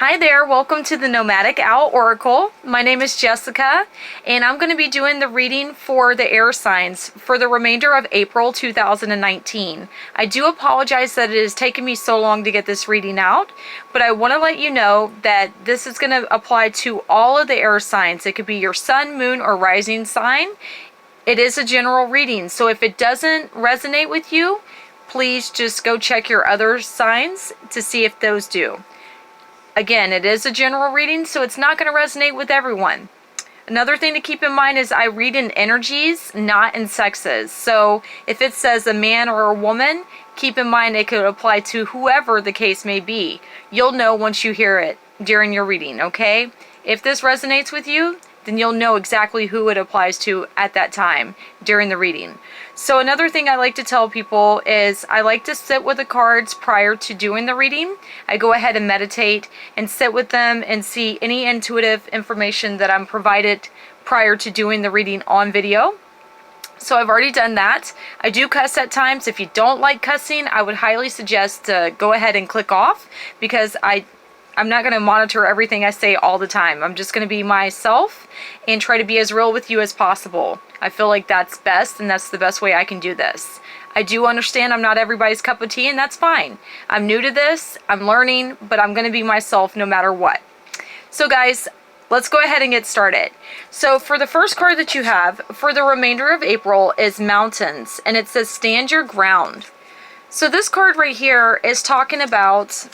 Hi there, welcome to the Nomadic Owl Oracle. My name is Jessica, and I'm going to be doing the reading for the air signs for the remainder of April 2019. I do apologize that it has taken me so long to get this reading out, but I want to let you know that this is going to apply to all of the air signs. It could be your sun, moon, or rising sign. It is a general reading, so if it doesn't resonate with you, please just go check your other signs to see if those do. Again, it is a general reading, so it's not going to resonate with everyone. Another thing to keep in mind is I read in energies, not in sexes. So if it says a man or a woman, keep in mind it could apply to whoever the case may be. You'll know once you hear it during your reading, okay? If this resonates with you, then you'll know exactly who it applies to at that time during the reading. So another thing I like to tell people is I like to sit with the cards prior to doing the reading. I go ahead and meditate and sit with them and see any intuitive information that I'm provided prior to doing the reading on video. So I've already done that. I do cuss at times. If you don't like cussing, I would highly suggest to go ahead and click off, because I'm not going to monitor everything I say all the time. I'm just going to be myself and try to be as real with you as possible. I feel like that's best, and that's the best way I can do this. I do understand I'm not everybody's cup of tea, and that's fine. I'm new to this, I'm learning, but I'm going to be myself no matter what. So guys, let's go ahead and get started. So for the first card that you have for the remainder of April is Mountains, and it says stand your ground. So this card right here is talking about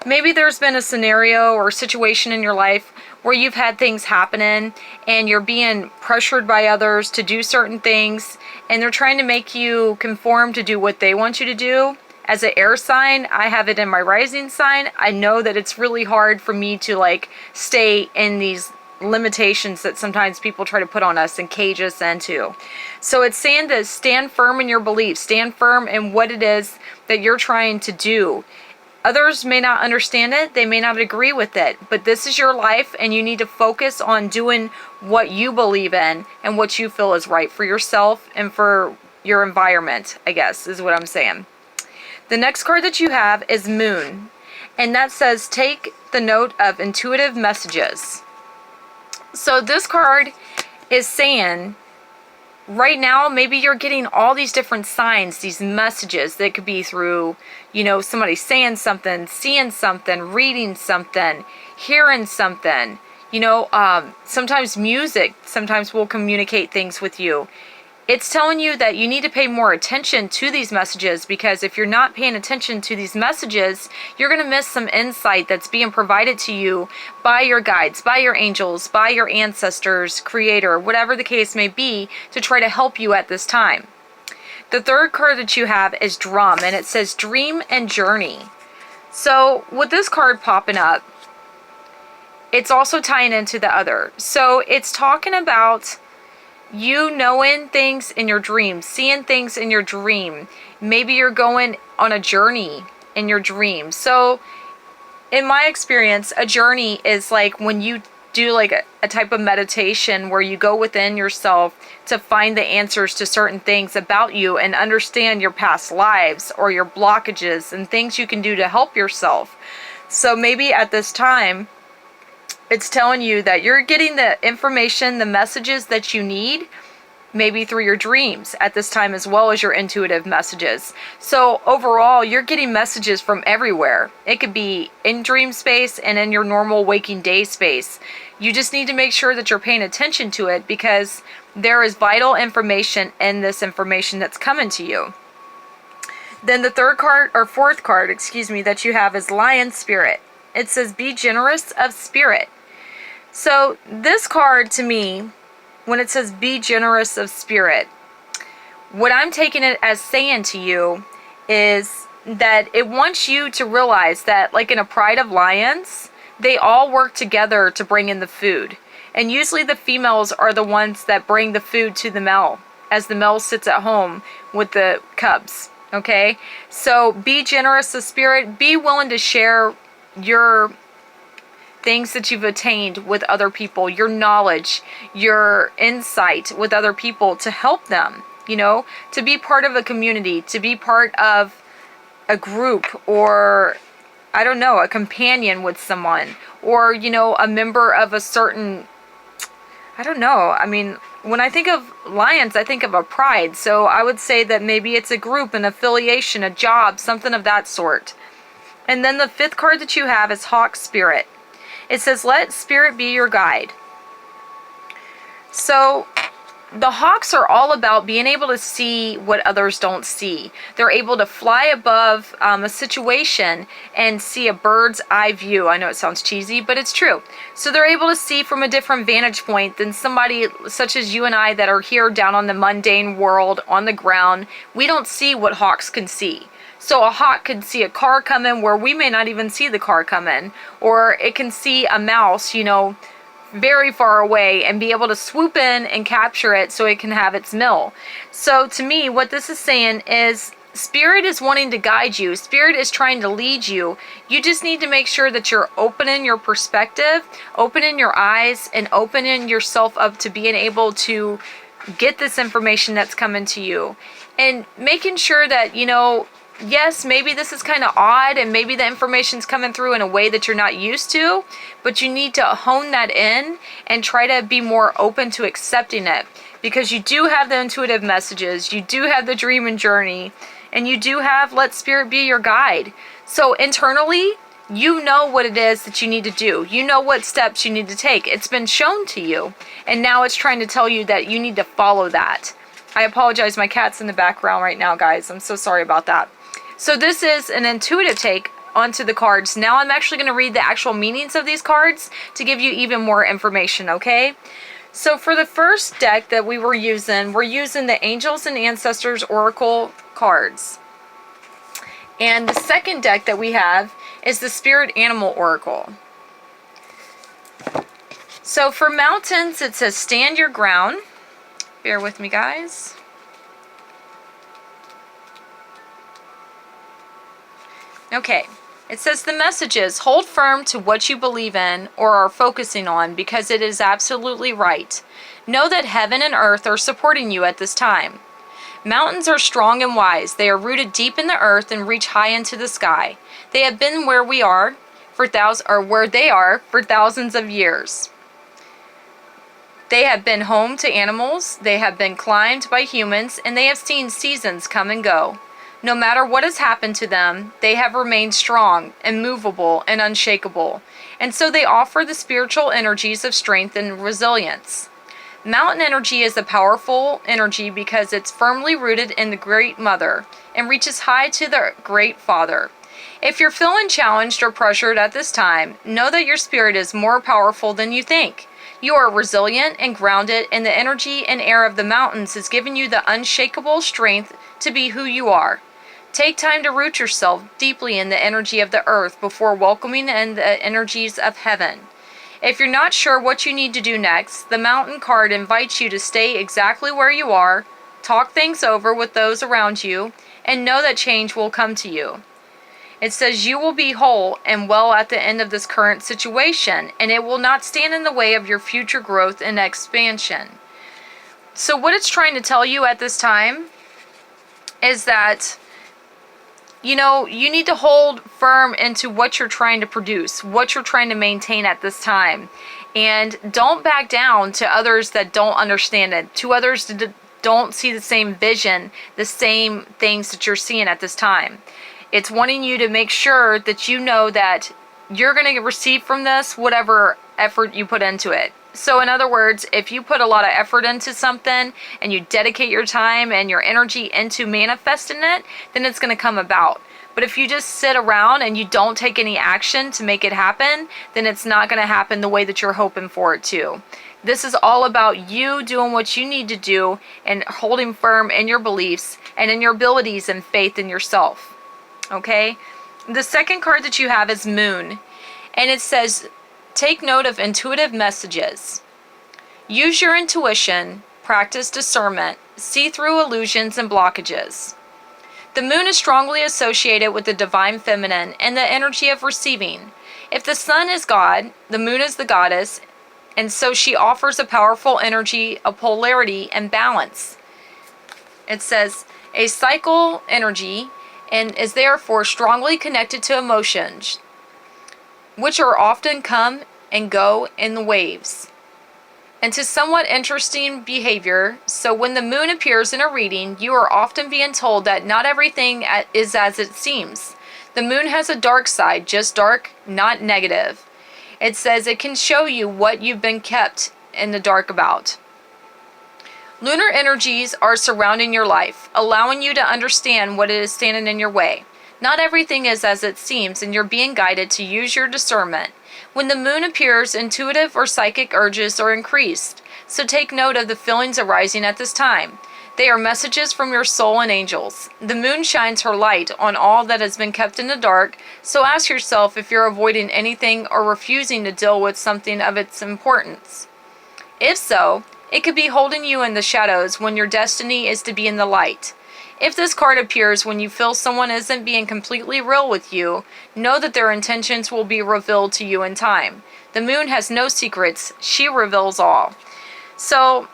maybe there's been a scenario or situation in your life where you've had things happening and you're being pressured by others to do certain things, and they're trying to make you conform to do what they want you to do. As an air sign, I have it in my rising sign. I know that it's really hard for me to stay in these limitations that sometimes people try to put on us and cage us into. So it's saying to stand firm in your beliefs, stand firm in what it is that you're trying to do. Others may not understand it, they may not agree with it, but this is your life, and you need to focus on doing what you believe in and what you feel is right for yourself and for your environment, I guess, is what I'm saying. The next card that you have is Moon, and that says take the note of intuitive messages. So this card is saying right now, maybe you're getting all these different signs, these messages that could be through, somebody saying something, seeing something, reading something, hearing something. Sometimes music sometimes will communicate things with you. It's telling you that you need to pay more attention to these messages, because if you're not paying attention to these messages, you're going to miss some insight that's being provided to you by your guides, by your angels, by your ancestors, creator, whatever the case may be, to try to help you at this time. The third card that you have is Drum, and it says Dream and Journey. So with this card popping up, it's also tying into the other. So it's talking about you knowing things in your dream, seeing things in your dream. Maybe you're going on a journey in your dream. So in my experience, a journey is like when you do a type of meditation where you go within yourself to find the answers to certain things about you and understand your past lives or your blockages and things you can do to help yourself. So maybe at this time, it's telling you that you're getting the information, the messages that you need, maybe through your dreams at this time, as well as your intuitive messages. So overall, you're getting messages from everywhere. It could be in dream space and in your normal waking day space. You just need to make sure that you're paying attention to it, because there is vital information in this information that's coming to you. Then the fourth card, that you have is Lion Spirit. It says be generous of spirit. So this card, to me, when it says be generous of spirit, what I'm taking it as saying to you is that it wants you to realize that, like in a pride of lions, they all work together to bring in the food. And usually the females are the ones that bring the food to the male, as the male sits at home with the cubs. Okay? So be generous of spirit. Be willing to share your things that you've attained with other people, your knowledge, your insight with other people to help them, to be part of a community, to be part of a group or I don't know, a companion with someone, or, you know, a member of a certain, I don't know. I mean, when I think of lions, I think of a pride. So I would say that maybe it's a group, an affiliation, a job, something of that sort. And then the fifth card that you have is Hawk Spirit. It says, let spirit be your guide. So the hawks are all about being able to see what others don't see. They're able to fly above a situation and see a bird's eye view. I know it sounds cheesy, but it's true. So they're able to see from a different vantage point than somebody such as you and I that are here down on the mundane world on the ground. We don't see what hawks can see. So a hawk can see a car coming where we may not even see the car coming, or it can see a mouse, you know, very far away and be able to swoop in and capture it so it can have its meal. So to me, what this is saying is Spirit is wanting to guide you. Spirit is trying to lead you. You just need to make sure that you're opening your perspective, opening your eyes, and opening yourself up to being able to get this information that's coming to you. And making sure that, you know, yes, maybe this is kind of odd and maybe the information's coming through in a way that you're not used to, but you need to hone that in and try to be more open to accepting it, because you do have the intuitive messages, you do have the dream and journey, and you do have let spirit be your guide. So internally, you know what it is that you need to do. You know what steps you need to take. It's been shown to you, and now it's trying to tell you that you need to follow that. I apologize, my cat's in the background right now, guys. I'm so sorry about that. So this is an intuitive take onto the cards. Now I'm actually going to read the actual meanings of these cards to give you even more information, okay? So for the first deck that we're using the Angels and Ancestors Oracle cards. And the second deck that we have is the Spirit Animal Oracle. So for mountains, it says stand your ground. Bear with me, guys. Okay, it says the message is hold firm to what you believe in or are focusing on because it is absolutely right. Know that heaven and earth are supporting you at this time. Mountains are strong and wise. They are rooted deep in the earth and reach high into the sky. They have been where we are for where they are for thousands of years. They have been home to animals. They have been climbed by humans, and they have seen seasons come and go. No matter what has happened to them, they have remained strong, immovable, and unshakable, and so they offer the spiritual energies of strength and resilience. Mountain energy is a powerful energy because it's firmly rooted in the Great Mother and reaches high to the Great Father. If you're feeling challenged or pressured at this time, know that your spirit is more powerful than you think. You are resilient and grounded, and the energy and air of the mountains has given you the unshakable strength to be who you are. Take time to root yourself deeply in the energy of the earth before welcoming in the energies of heaven. If you're not sure what you need to do next, the Mountain card invites you to stay exactly where you are, talk things over with those around you, and know that change will come to you. It says you will be whole and well at the end of this current situation, and it will not stand in the way of your future growth and expansion. So what it's trying to tell you at this time is that, you know, you need to hold firm into what you're trying to produce, what you're trying to maintain at this time. And don't back down to others that don't understand it, to others that don't see the same vision, the same things that you're seeing at this time. It's wanting you to make sure that you know that you're going to receive from this whatever effort you put into it. So in other words, if you put a lot of effort into something and you dedicate your time and your energy into manifesting it, then it's going to come about. But if you just sit around and you don't take any action to make it happen, then it's not going to happen the way that you're hoping for it to. This is all about you doing what you need to do and holding firm in your beliefs and in your abilities and faith in yourself. Okay? The second card that you have is Moon. And it says, take note of intuitive messages. Use your intuition, practice discernment, see through illusions and blockages. The moon is strongly associated with the divine feminine and the energy of receiving. If the sun is God, the moon is the goddess, and so she offers a powerful energy of polarity and balance. It says, a cycle energy and is therefore strongly connected to emotions, which are often come and go in the waves, and to somewhat interesting behavior. So when the moon appears in a reading, you are often being told that not everything is as it seems. The moon has a dark side, just dark, not negative. It says it can show you what you've been kept in the dark about. Lunar energies are surrounding your life, allowing you to understand what is standing in your way. Not everything is as it seems, and you're being guided to use your discernment. When the moon appears, intuitive or psychic urges are increased, so take note of the feelings arising at this time. They are messages from your soul and angels. The moon shines her light on all that has been kept in the dark, so ask yourself if you're avoiding anything or refusing to deal with something of its importance. If so, it could be holding you in the shadows when your destiny is to be in the light. If this card appears when you feel someone isn't being completely real with you, know that their intentions will be revealed to you in time. The moon has no secrets. She reveals all. So,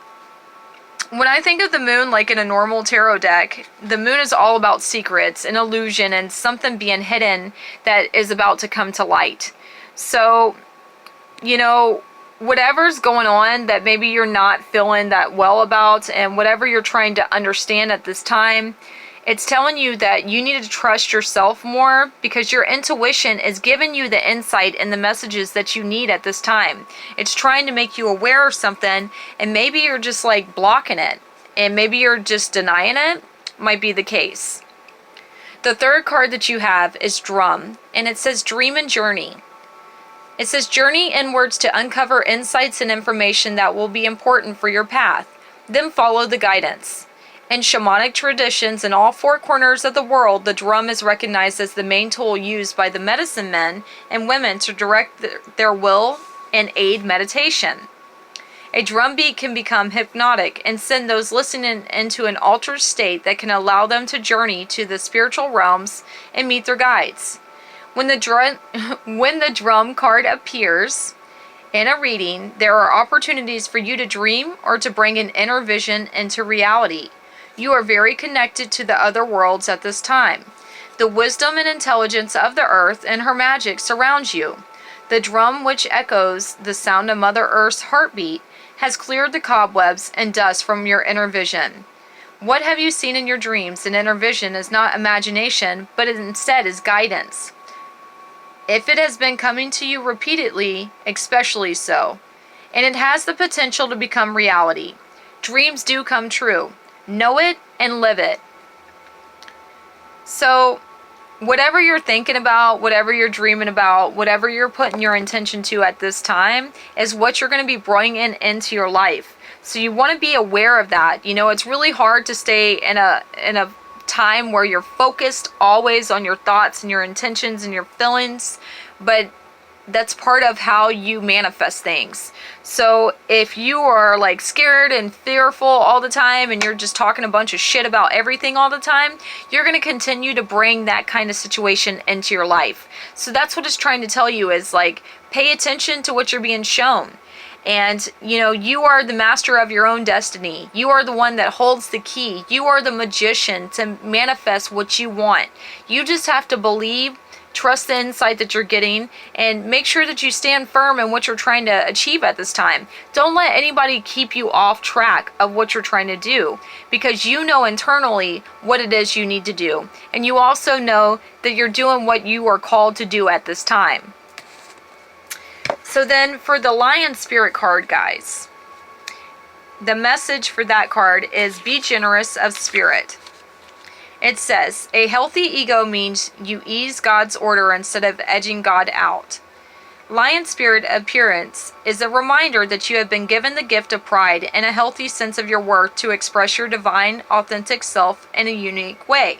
when I think of the moon like in a normal tarot deck, the moon is all about secrets, an illusion, and something being hidden that is about to come to light. So, whatever's going on that maybe you're not feeling that well about, and whatever you're trying to understand at this time, it's telling you that you need to trust yourself more, because your intuition is giving you the insight and the messages that you need at this time. It's trying to make you aware of something, and maybe you're just like blocking it, and maybe you're just denying it. Might be the case. The third card that you have is Drum, and it says Dream and Journey. It says journey inwards to uncover insights and information that will be important for your path. Then follow the guidance. In shamanic traditions in all four corners of the world, the drum is recognized as the main tool used by the medicine men and women to direct their will and aid meditation. A drum beat can become hypnotic and send those listening into an altered state that can allow them to journey to the spiritual realms and meet their guides. When the drum card appears in a reading, there are opportunities for you to dream or to bring an inner vision into reality. You are very connected to the other worlds at this time. The wisdom and intelligence of the earth and her magic surrounds you. The drum, which echoes the sound of Mother Earth's heartbeat, has cleared the cobwebs and dust from your inner vision. What have you seen in your dreams? An inner vision is not imagination, but instead is guidance. If it has been coming to you repeatedly, especially so, and it has the potential to become reality. Dreams do come true. Know it and live it. So, whatever you're thinking about, whatever you're dreaming about, whatever you're putting your intention to at this time is what you're going to be bringing into your life. So you want to be aware of that. It's really hard to stay in a time where you're focused always on your thoughts and your intentions and your feelings, but that's part of how you manifest things. So if you are like scared and fearful all the time and you're just talking a bunch of shit about everything all the time, you're going to continue to bring that kind of situation into your life. So that's what it's trying to tell you, is like, pay attention to what you're being shown. And, you are the master of your own destiny. You are the one that holds the key. You are the magician to manifest what you want. You just have to believe, trust the insight that you're getting, and make sure that you stand firm in what you're trying to achieve at this time. Don't let anybody keep you off track of what you're trying to do, because you know internally what it is you need to do. And you also know that you're doing what you are called to do at this time. So then for the Lion Spirit card, guys, the message for that card is be generous of spirit. It says, a healthy ego means you ease God's order instead of edging God out. Lion Spirit appearance is a reminder that you have been given the gift of pride and a healthy sense of your worth to express your divine, authentic self in a unique way.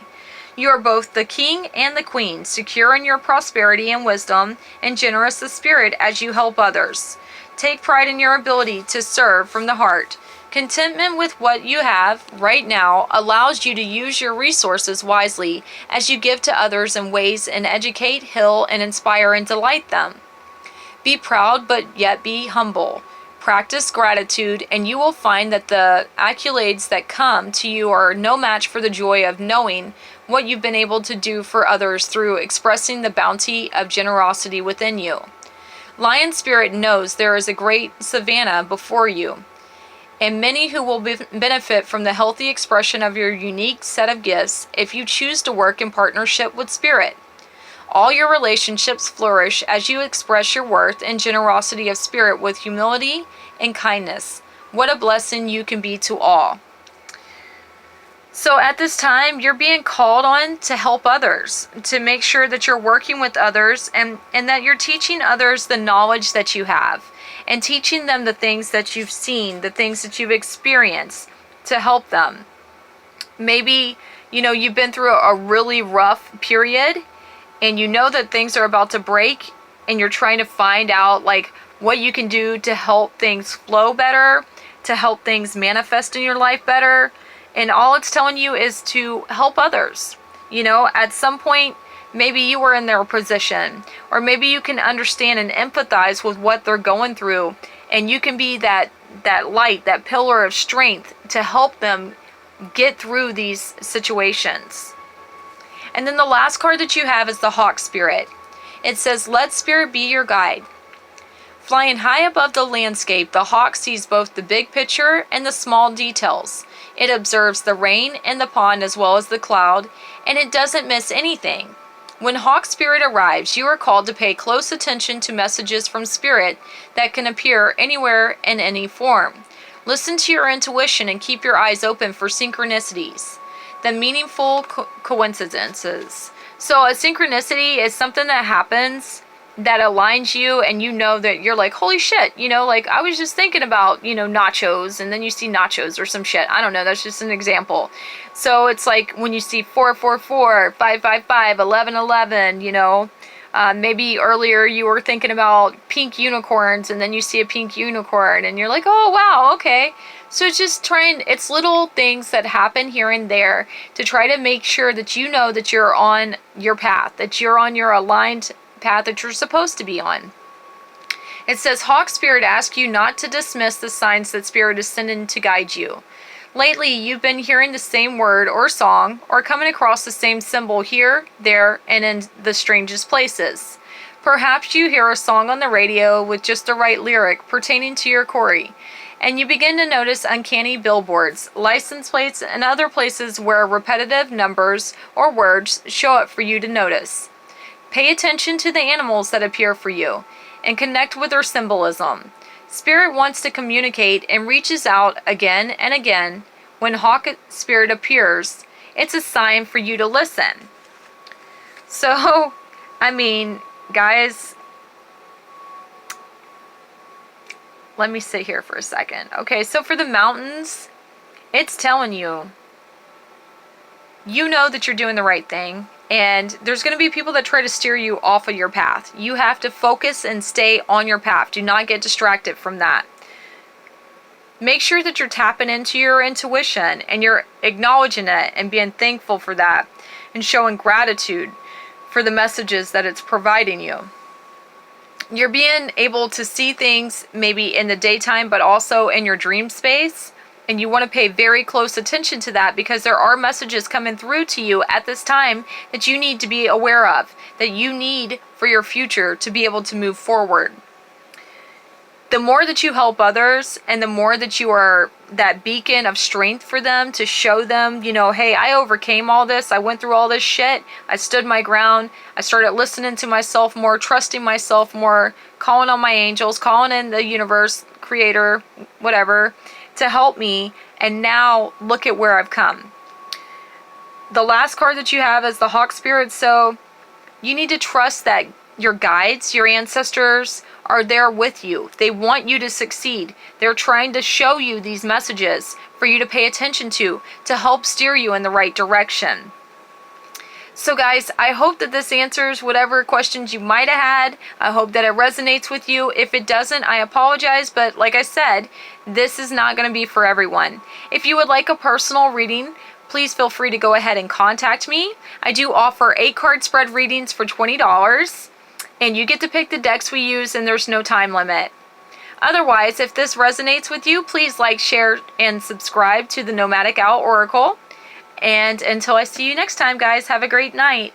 You are both the king and the queen, secure in your prosperity and wisdom, and generous of spirit as you help others. Take pride in your ability to serve from the heart. Contentment with what you have right now allows you to use your resources wisely as you give to others in ways and educate, heal, and inspire and delight them. Be proud, but yet be humble. Practice gratitude, and you will find that the accolades that come to you are no match for the joy of knowing what you've been able to do for others through expressing the bounty of generosity within you. Lion Spirit knows there is a great savanna before you, and many who will benefit from the healthy expression of your unique set of gifts if you choose to work in partnership with Spirit. All your relationships flourish as you express your worth and generosity of spirit with humility and kindness. What a blessing you can be to all. So at this time, you're being called on to help others, to make sure that you're working with others and that you're teaching others the knowledge that you have and teaching them the things that you've seen, the things that you've experienced to help them. Maybe, you've been through a really rough period and you know that things are about to break and you're trying to find out what you can do to help things flow better, to help things manifest in your life better. And all it's telling you is to help others. At some point, maybe you were in their position, or maybe you can understand and empathize with what they're going through, and you can be that light, that pillar of strength to help them get through these situations. And then the last card that you have is the Hawk Spirit. It says, let Spirit be your guide. Flying high above the landscape, the hawk sees both the big picture and the small details. It observes the rain and the pond as well as the cloud, and it doesn't miss anything. When Hawk Spirit arrives, you are called to pay close attention to messages from Spirit that can appear anywhere in any form. Listen to your intuition and keep your eyes open for synchronicities, the meaningful coincidences. So a synchronicity is something that happens that aligns you, and that you're like, holy shit, I was just thinking about, nachos, and then you see nachos or some shit. I don't know, that's just an example. So it's like when you see 444, 555, 1111, maybe earlier you were thinking about pink unicorns, and then you see a pink unicorn, and you're like, oh wow, okay. So it's just it's little things that happen here and there to try to make sure that that you're on your path, that you're on your aligned path that you're supposed to be on. It says, Hawk Spirit asks you not to dismiss the signs that Spirit is sending to guide you. Lately, you've been hearing the same word or song or coming across the same symbol here, there, and in the strangest places. Perhaps you hear a song on the radio with just the right lyric pertaining to your quarry, and you begin to notice uncanny billboards, license plates, and other places where repetitive numbers or words show up for you to notice. Pay attention to the animals that appear for you and connect with their symbolism. Spirit wants to communicate and reaches out again and again. When Hawk Spirit appears, it's a sign for you to listen. So, guys, let me sit here for a second. Okay, so for the mountains, it's telling you, that you're doing the right thing. And there's going to be people that try to steer you off of your path. You have to focus and stay on your path. Do not get distracted from that. Make sure that you're tapping into your intuition and you're acknowledging it and being thankful for that and showing gratitude for the messages that it's providing you. You're being able to see things maybe in the daytime, but also in your dream space. And you want to pay very close attention to that because there are messages coming through to you at this time that you need to be aware of, that you need for your future to be able to move forward. The more that you help others and the more that you are that beacon of strength for them to show them, hey, I overcame all this. I went through all this shit. I stood my ground. I started listening to myself more, trusting myself more, calling on my angels, calling in the universe, creator, whatever, to help me, and now look at where I've come. The last card that you have is the Hawk Spirit, so you need to trust that your guides, your ancestors, are there with you. They want you to succeed. They're trying to show you these messages for you to pay attention to help steer you in the right direction. So guys, I hope that this answers whatever questions you might have had. I hope that it resonates with you. If it doesn't, I apologize, but like I said, this is not going to be for everyone. If you would like a personal reading, please feel free to go ahead and contact me. I do offer 8-card spread readings for $20, and you get to pick the decks we use, and there's no time limit. Otherwise, if this resonates with you, please like, share, and subscribe to the Nomadic Owl Oracle. And until I see you next time, guys, have a great night.